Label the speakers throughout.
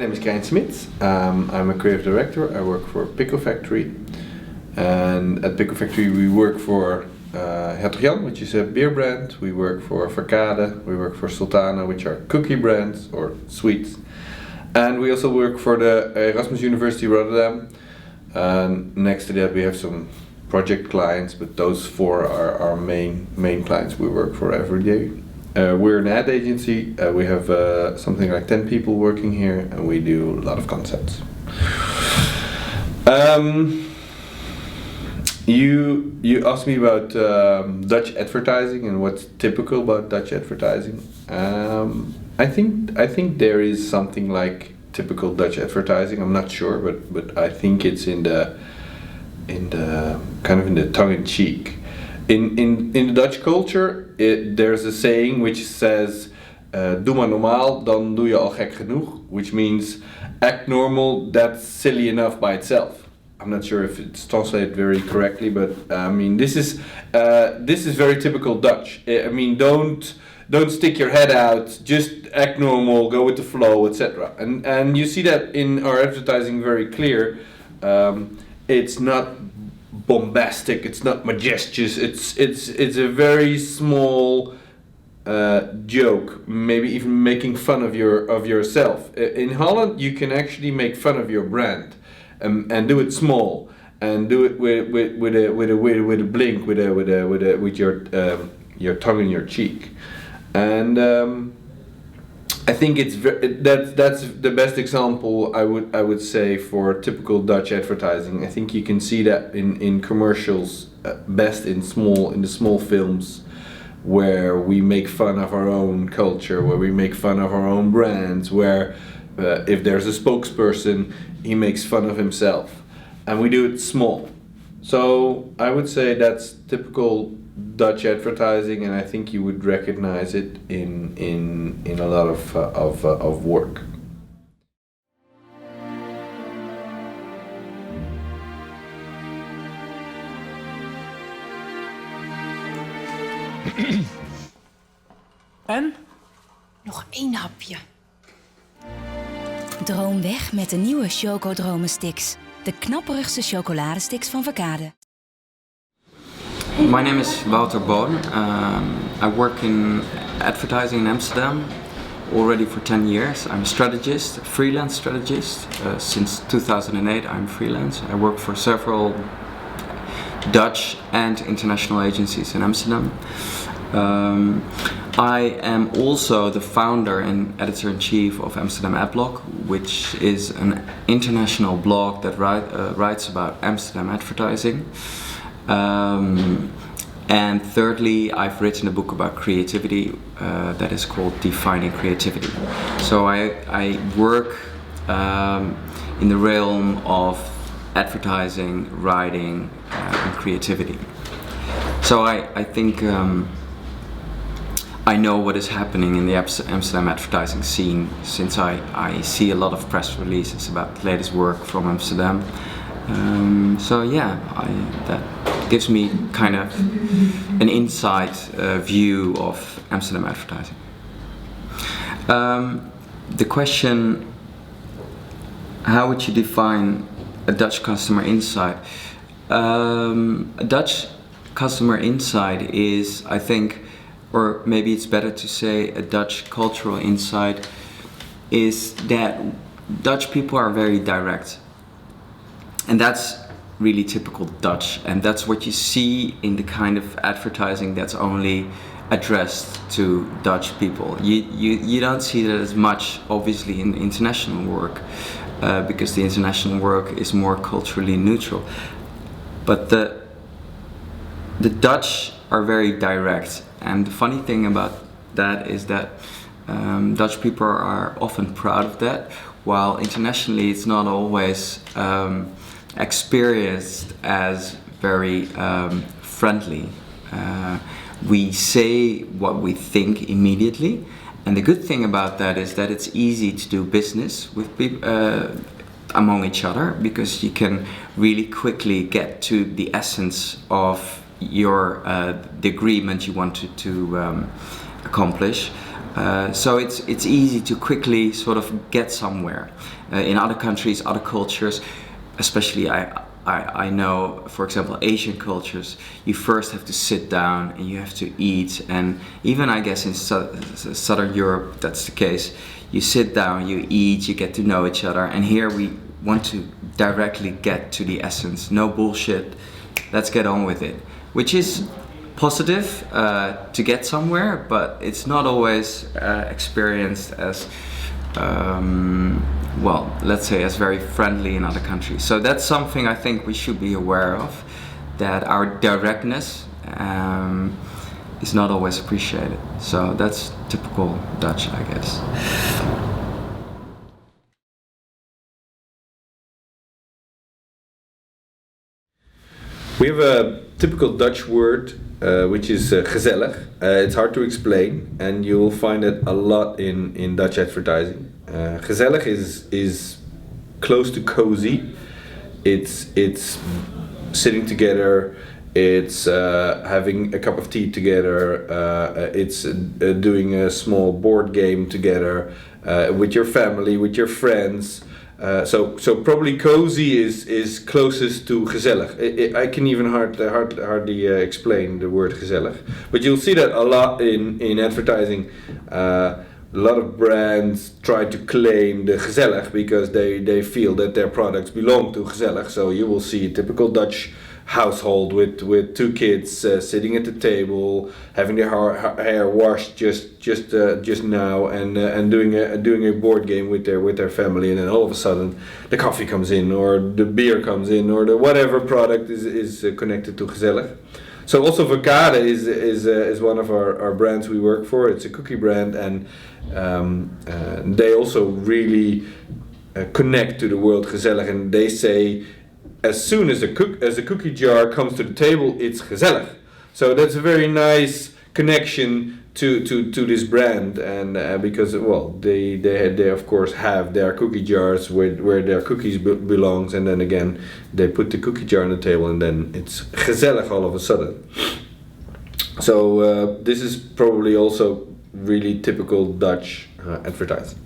Speaker 1: name is Krijn Smit. I'm a creative director. I work for Pickle Factory. And at Pickle Factory we work for Hertog Jan, which is a beer brand. We work for Verkade. We work for Sultana, which are cookie brands or sweets. And we also work for the Erasmus University Rotterdam. And next to that we have some project clients, but those four are our main clients we work for every day. We're an ad agency. We have something like 10 people working here, and we do a lot of concepts. You asked me about Dutch advertising and what's typical about Dutch advertising. I think there is something like typical Dutch advertising. I'm not sure, but I think it's in the kind of in the tongue-in-cheek. In the Dutch culture, there's a saying which says, "Doe maar normaal, dan doe je al gek genoeg," which means act normal, that's silly enough by itself. I'm not sure if it's translated very correctly, but I mean this is very typical Dutch. I mean don't stick your head out, just act normal, go with the flow, etc. And you see that in our advertising very clear. It's not bombastic, it's not majestuous, it's a very small joke, maybe even making fun of yourself. In Holland you can actually make fun of your brand and do it small and do it with a blink, with your tongue in your cheek. And I think that's the best example I would say for typical Dutch advertising. I think you can see that in commercials, best in the small films, where we make fun of our own culture, where we make fun of our own brands, where if there's a spokesperson, he makes fun of himself, and we do it small. So I would say that's typical Dutch advertising, and I think you would recognize it in a lot of work.
Speaker 2: En?
Speaker 3: Nog 1 hapje.
Speaker 4: Droom weg met de nieuwe Choco-Dromen-sticks. De knapperigste chocoladesticks van Verkade.
Speaker 2: My name is Wouter Boon. I work in advertising in Amsterdam already for 10 years. I'm a strategist, a freelance strategist. Since 2008 I'm freelance. I work for several Dutch and international agencies in Amsterdam. I am also the founder and editor-in-chief of Amsterdam Adblog, which is an international blog that writes about Amsterdam advertising. And thirdly, I've written a book about creativity that is called Defining Creativity. So I work in the realm of advertising, writing, and creativity. So I think I know what is happening in the Amsterdam advertising scene, since I see a lot of press releases about the latest work from Amsterdam. So yeah, that gives me kind of an inside view of Amsterdam advertising. The question, how would you define a Dutch customer insight? A Dutch customer insight is, I think, or maybe it's better to say a Dutch cultural insight, is that Dutch people are very direct. And that's really typical Dutch, and that's what you see in the kind of advertising that's only addressed to Dutch people. You don't see that as much, obviously, in international work, because the international work is more culturally neutral. But the Dutch are very direct, and the funny thing about that is that Dutch people are often proud of that, while internationally it's not always experienced as very friendly. We say what we think immediately, and the good thing about that is that it's easy to do business with people among each other, because you can really quickly get to the essence of your the agreement you want to accomplish. So it's easy to quickly sort of get somewhere. In other countries, other cultures, especially I know, for example, Asian cultures, you first have to sit down and you have to eat, and even I guess in Southern Europe that's the case. You sit down, you eat, you get to know each other, and here we want to directly get to the essence. No bullshit, let's get on with it. Which is positive to get somewhere, but it's not always experienced as well, let's say as very friendly in other countries. So that's something I think we should be aware of, that our directness is not always appreciated. So that's typical Dutch, I guess.
Speaker 1: We have a typical Dutch word which is gezellig. It's hard to explain, and you'll find it a lot in Dutch advertising. Gezellig is close to cozy. It's sitting together. It's having a cup of tea together. It's doing a small board game together with your family, with your friends. So probably cozy is closest to gezellig. I can even hardly explain the word gezellig, but you'll see that a lot in advertising. A lot of brands try to claim the gezellig because they feel that their products belong to gezellig. So you will see a typical Dutch household with two kids sitting at the table, having their hair washed just now, and doing a board game with their family, and then all of a sudden the coffee comes in, or the beer comes in, or the whatever product is connected to gezellig. So also Verkade is one of our brands we work for. It's a cookie brand, and they also really connect to the word gezellig, and they say, as soon as a cookie jar comes to the table, it's gezellig. So that's a very nice connection to this brand, and because they of course have their cookie jars where their cookies belongs, and then again they put the cookie jar on the table, and then it's gezellig all of a sudden. So this is probably also really typical Dutch advertising.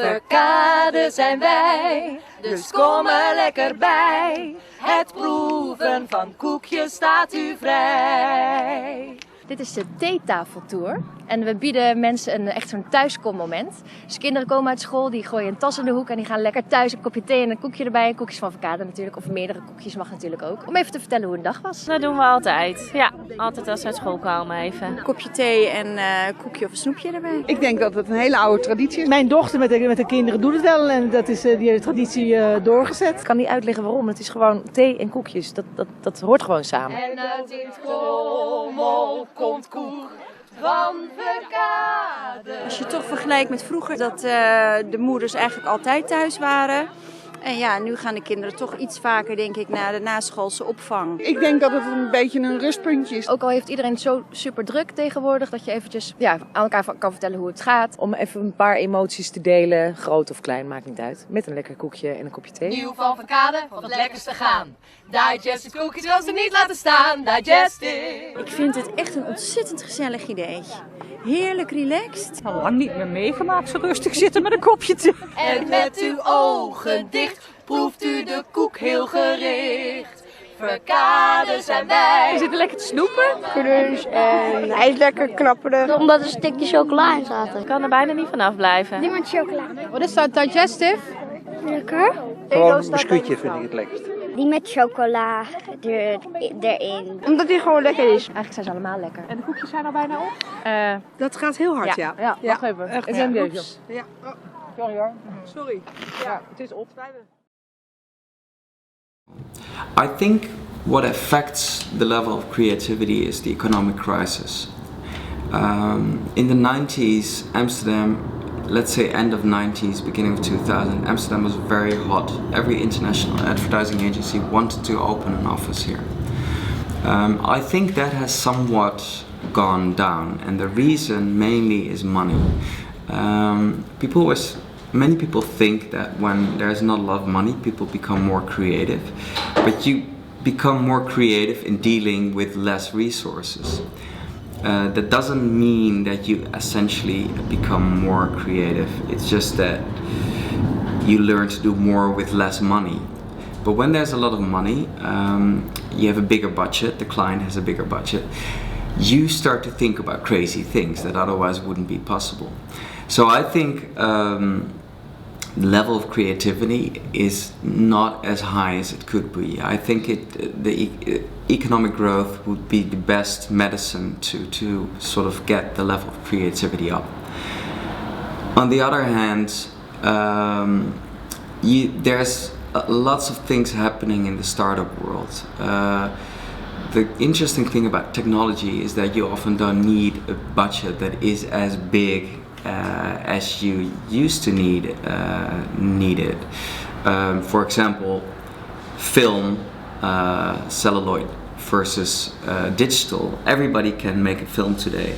Speaker 5: Verkade zijn wij, dus kom er lekker bij. Het proeven van koekjes staat u vrij.
Speaker 6: Dit is de theetafeltour en we bieden mensen echt zo'n thuiskommoment. Dus kinderen komen uit school, die gooien een tas in de hoek en die gaan lekker thuis een kopje thee en een koekje erbij. En koekjes van Verkade natuurlijk, of meerdere koekjes mag natuurlijk ook. Om even te vertellen hoe een dag was.
Speaker 7: Dat doen we altijd. Ja, altijd als we uit school komen even.
Speaker 8: Een kopje thee en een koekje of een snoepje erbij.
Speaker 9: Ik denk dat het een hele oude traditie is.
Speaker 10: Mijn dochter met de kinderen doet het wel en dat is die traditie doorgezet.
Speaker 11: Ik kan niet uitleggen waarom. Het is gewoon thee en koekjes. Dat hoort gewoon samen.
Speaker 5: En uit dit rommel komt koek van Verkade.
Speaker 8: Als je toch vergelijkt met vroeger, dat de moeders eigenlijk altijd thuis waren. En ja, nu gaan de kinderen toch iets vaker, denk ik, naar de naschoolse opvang.
Speaker 9: Ik denk dat het een beetje een rustpuntje is.
Speaker 6: Ook al heeft iedereen het zo super druk tegenwoordig, dat je eventjes aan elkaar kan vertellen hoe het gaat.
Speaker 11: Om even een paar emoties te delen, groot of klein, maakt niet uit. Met een lekker koekje en een kopje thee.
Speaker 5: Nieuw van Verkade, van het lekkerste gaan. Digested koekjes wil ze niet laten staan. Digested.
Speaker 8: Ik vind het echt een ontzettend gezellig idee. Heerlijk relaxed.
Speaker 10: Al lang niet meer meegemaakt, zo rustig zitten met een kopje thee.
Speaker 5: En met uw ogen dicht proeft u de koek heel gericht. Verkade zijn wij.
Speaker 10: We zitten lekker te snoepen.
Speaker 9: Crunch en hij is lekker knapperig.
Speaker 12: Omdat er een stukje chocola in zaten.
Speaker 7: Ik kan er bijna niet vanaf blijven.
Speaker 12: Die met chocola.
Speaker 6: Wat is dat, digestive?
Speaker 12: Lekker.
Speaker 13: Gewoon een biscuitje vind ik het lekkerst.
Speaker 12: Die met chocola erin.
Speaker 9: Omdat hij gewoon lekker is.
Speaker 6: Eigenlijk zijn ze allemaal lekker.
Speaker 10: En de koekjes zijn al bijna op?
Speaker 9: Dat gaat heel hard, ja.
Speaker 10: Ja, wacht even.
Speaker 9: Echt,
Speaker 10: Ik ben
Speaker 9: ja.
Speaker 10: deze.
Speaker 9: Ja.
Speaker 10: Sorry hoor.
Speaker 9: Sorry.
Speaker 10: Ja, het is op.
Speaker 2: I think what affects the level of creativity is the economic crisis. In the 90s, Amsterdam, let's say end of 90s, beginning of 2000, Amsterdam was very hot. Every international advertising agency wanted to open an office here. I think that has somewhat gone down, and the reason mainly is money. Many people think that when there's not a lot of money, people become more creative, but you become more creative in dealing with less resources. That doesn't mean that you essentially become more creative. It's just that you learn to do more with less money. But when there's a lot of money, you have a bigger budget, the client has a bigger budget, you start to think about crazy things that otherwise wouldn't be possible. So I think the level of creativity is not as high as it could be. I think the economic growth would be the best medicine to sort of get the level of creativity up. On the other hand, there's lots of things happening in the startup world. The interesting thing about technology is that you often don't need a budget that is as big as you used to need it. For example, film, celluloid versus digital. Everybody can make a film today,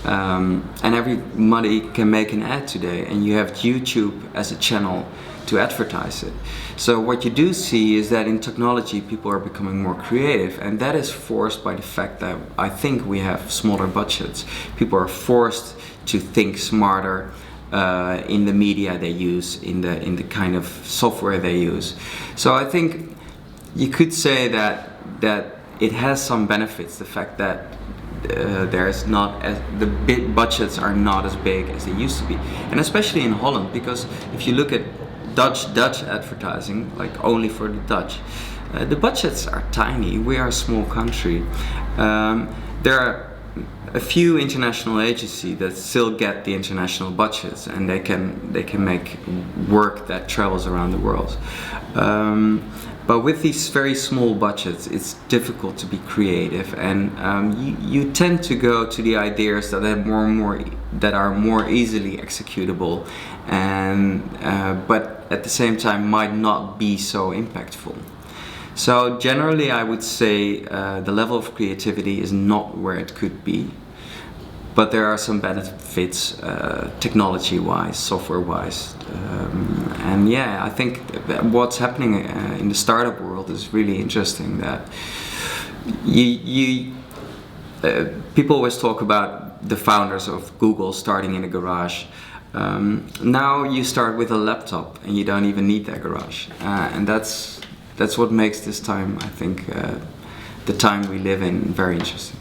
Speaker 2: and everybody can make an ad today, and you have YouTube as a channel to advertise it. So what you do see is that in technology people are becoming more creative, and that is forced by the fact that I think we have smaller budgets. People are forced to think smarter in the media they use, in the kind of software they use. So I think you could say that it has some benefits, the fact that the big budgets are not as big as they used to be, and especially in Holland, because if you look at Dutch advertising, like only for the Dutch, the budgets are tiny. We are a small country. There are a few international agencies that still get the international budgets, and they can make work that travels around the world. But with these very small budgets, it's difficult to be creative, and you tend to go to the ideas that are more easily executable, and but at the same time might not be so impactful. So generally, I would say the level of creativity is not where it could be, but there are some benefits technology-wise, software-wise, and yeah, I think what's happening in the startup world is really interesting. That people always talk about the founders of Google starting in a garage. Now you start with a laptop and you don't even need that garage, and that's what makes this time, I think, the time we live in, very interesting.